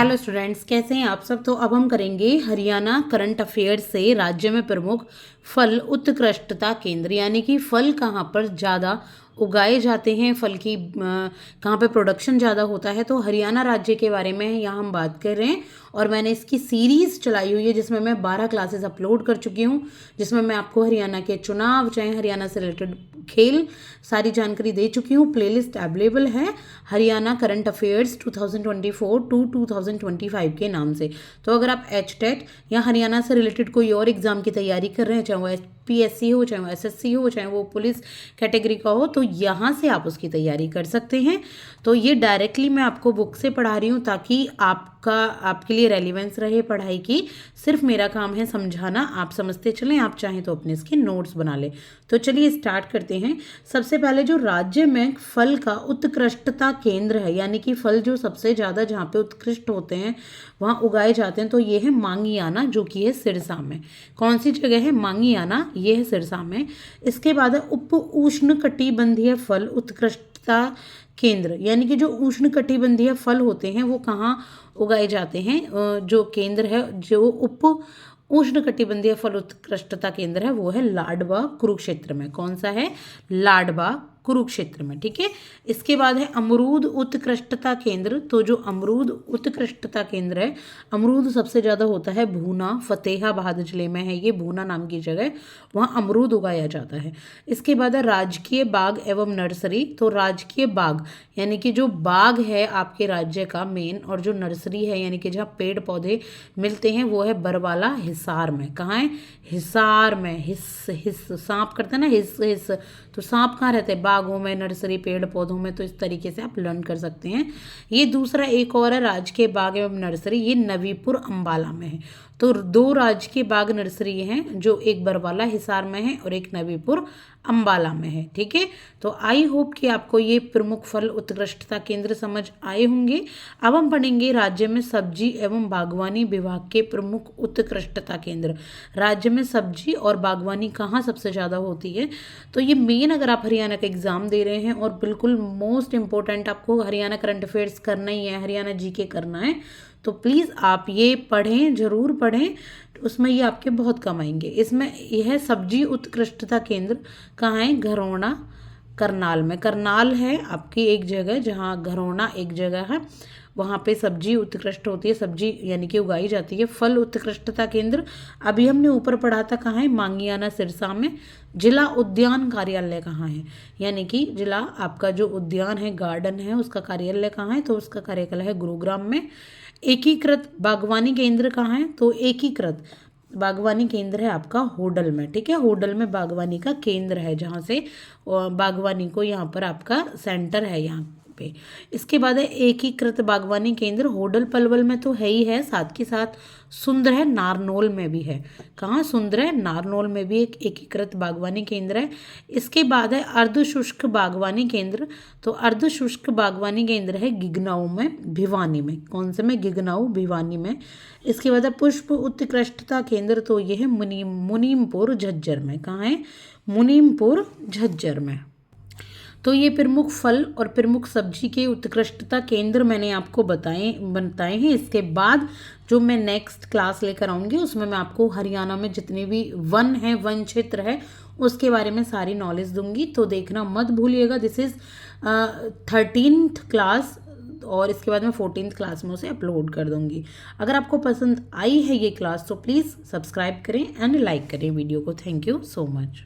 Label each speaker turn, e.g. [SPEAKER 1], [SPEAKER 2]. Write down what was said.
[SPEAKER 1] Hello students, कैसे हैं आप सब। तो अब हम करेंगे हरियाणा करंट अफेयर्स से राज्य में प्रमुख फल उत्कृष्टता केंद्र, यानी कि फल कहाँ पर ज़्यादा उगाए जाते हैं, फल की कहाँ पे प्रोडक्शन ज़्यादा होता है। तो हरियाणा राज्य के बारे में यहाँ हम बात कर रहे हैं और मैंने इसकी सीरीज़ चलाई हुई है जिसमें मैं 12 क्लासेस अपलोड कर चुकी हूँ, जिसमें मैं आपको हरियाणा के चुनाव, चाहे हरियाणा से रिलेटेड खेल, सारी जानकारी दे चुकी हूँ। प्लेलिस्ट अवेलेबल है हरियाणा करंट अफेयर्स 2024 टू 2025 के नाम से। तो अगर आप HTET या हरियाणा से रिलेटेड कोई और एग्जाम की तैयारी कर रहे हैं, चाहे वो PSC हो, चाहे वो SSC हो, चाहे वो पुलिस कैटेगरी का हो, तो यहाँ से आप उसकी तैयारी कर सकते हैं। तो ये डायरेक्टली मैं आपको बुक से पढ़ा रही हूँ ताकि आपके लिए रेलिवेंस रहे पढ़ाई की। सिर्फ मेरा काम है समझाना, आप समझते चलें, आप चाहें तो अपने इसके नोट्स बना लें। तो चलिए स्टार्ट करते हैं। सबसे पहले जो राज्य में फल का उत्कृष्टता केंद्र है, यानी कि फल जो सबसे ज़्यादा जहाँ पे उत्कृष्ट होते हैं वहाँ उगाए जाते हैं, तो ये है मांगियाना, जो कि है सिरसा में। कौन सी जगह है? मांगियाना, ये है सिरसा में। इसके बाद है उप उष्णकटिबंधीय फल उत्कृष्टता केंद्र, यानी कि जो उष्णकटिबंधीय फल होते हैं वो कहाँ उगाए जाते हैं। जो केंद्र है, जो उप उष्णकटिबंधीय फल उत्कृष्टता केंद्र है, वो है लाडवा कुरुक्षेत्र में। कौन सा है? लाडवा कुरुक्षेत्र में, ठीक है। इसके बाद है अमरूद उत्कृष्टता केंद्र। तो जो अमरूद उत्कृष्टता केंद्र है, अमरूद सबसे ज़्यादा होता है भूना, फतेहाबाद जिले में है ये, भूना नाम की जगह, वहाँ अमरूद उगाया जाता है। इसके बाद है राजकीय बाग एवं नर्सरी। तो राजकीय बाग यानी कि जो बाग है आपके राज्य का मेन, और जो नर्सरी है यानी कि जहाँ पेड़ पौधे मिलते हैं, वो है बरवाला हिसार में। कहाँ है? हिसार में। हिस सांप करते हैं ना, हिस। तो सांप कहाँ रहते हैं? बागों में, नर्सरी, पेड़ पौधों में। तो इस तरीके से आप लर्न कर सकते हैं। ये दूसरा एक और है राजकीय बाग एवं नर्सरी, ये नवीपुर अंबाला में है। तो दो राजकीय बाग नर्सरी हैं, जो एक बरवाला हिसार में है और एक नवीपुर अंबाला में है, ठीक है। तो आई होप कि आपको ये प्रमुख फल उत्कृष्टता केंद्र समझ आए होंगे। अब हम पढ़ेंगे राज्य में सब्जी एवं बागवानी विभाग के प्रमुख उत्कृष्टता केंद्र। राज्य में सब्जी और बागवानी कहाँ सबसे ज़्यादा होती है? तो ये मेन, अगर आप हरियाणा का एग्जाम दे रहे हैं और बिल्कुल मोस्ट इंपॉर्टेंट, आपको हरियाणा करंट अफेयर्स करना ही है, हरियाणा GK करना है, तो प्लीज़ आप ये पढ़ें, ज़रूर पढ़ें। उसमें ये आपके बहुत कम आएंगे। इसमें यह सब्जी उत्कृष्टता केंद्र कहाँ है? घरौना, करनाल में। करनाल है आपकी एक जगह, जहाँ घरौना एक जगह है, वहाँ पे सब्जी उत्कृष्ट होती है, सब्जी यानी कि उगाई जाती है। फल उत्कृष्टता केंद्र अभी हमने ऊपर पढ़ा था, कहाँ है? मांगियाना सिरसा में। जिला उद्यान कार्यालय कहाँ है? यानी कि जिला आपका जो उद्यान है, गार्डन है, उसका कार्यालय कहाँ है? तो उसका कार्यालय है गुरुग्राम में। एकीकृत बागवानी केंद्र कहाँ है? तो एकीकृत बागवानी केंद्र है आपका होडल में, ठीक है। होडल में बागवानी का केंद्र है, जहाँ से बागवानी को यहाँ पर आपका सेंटर है यहाँ पे। इसके बाद है एकीकृत बागवानी केंद्र होडल पलवल में, तो है ही है, साथ के साथ सुंदर है, नारनौल में भी है। कहाँ सुंदर है? नारनौल में भी एक एकीकृत बागवानी केंद्र है। इसके बाद है अर्धशुष्क बागवानी केंद्र। तो अर्धशुष्क बागवानी केंद्र है गिगनाऊ में, भिवानी में। कौन से में? गिगनाऊ, भिवानी में। इसके बाद है पुष्प उत्कृष्टता केंद्र। तो ये है मुनीमपुर झज्जर में। कहाँ है? मुनीमपुर झज्जर में। तो ये प्रमुख फल और प्रमुख सब्जी के उत्कृष्टता केंद्र मैंने आपको बताए हैं। इसके बाद जो मैं नेक्स्ट क्लास लेकर आऊँगी, उसमें मैं आपको हरियाणा में जितने भी वन क्षेत्र है, उसके बारे में सारी नॉलेज दूंगी। तो देखना मत भूलिएगा। दिस इज़ 13th क्लास, और इसके बाद मैं 14th क्लास में उसे अपलोड कर दूंगी। अगर आपको पसंद आई है ये क्लास, तो प्लीज़ सब्सक्राइब करें एंड लाइक करें वीडियो को। Thank you so much.